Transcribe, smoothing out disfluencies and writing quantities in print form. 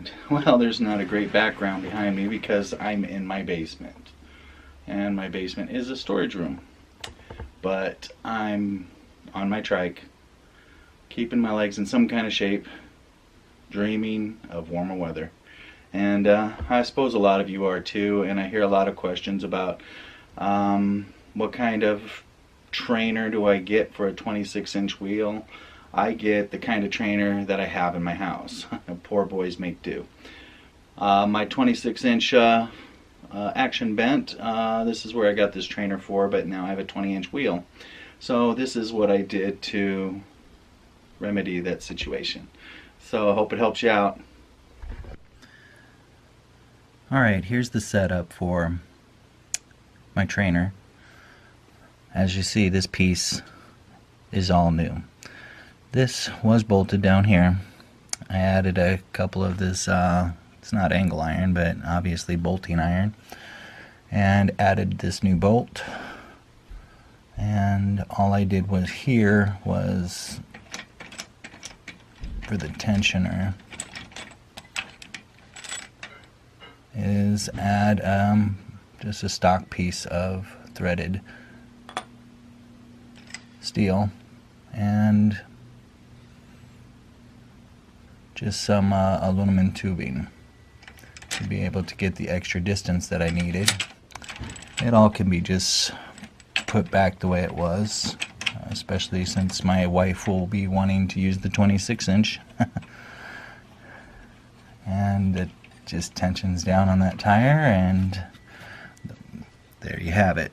background? Well, there's not a great background behind me because I'm in my basement. And my basement is a storage room. But I'm on my trike, keeping my legs in some kind of shape, dreaming of warmer weather. And I suppose a lot of you are too, and I hear a lot of questions about what kind of trainer do I get for a 26-inch wheel. I get the kind of trainer that I have in my house. Poor boys make do. My 26-inch action bent, this is where I got this trainer for, but now I have a 20-inch wheel. So this is what I did to remedy that situation. So I hope it helps you out. Alright, here's the setup for my trainer. As you see, this piece is all new. This was bolted down here. I added a couple of this, it's not angle iron, but obviously bolting iron, and added this new bolt. And all I did was here was for the tensioner is add just a stock piece of threaded steel and just some aluminum tubing to be able to get the extra distance that I needed. It all can be just put back the way it was, especially since my wife will be wanting to use the 26-inch. And it just tensions down on that tire, and there you have it.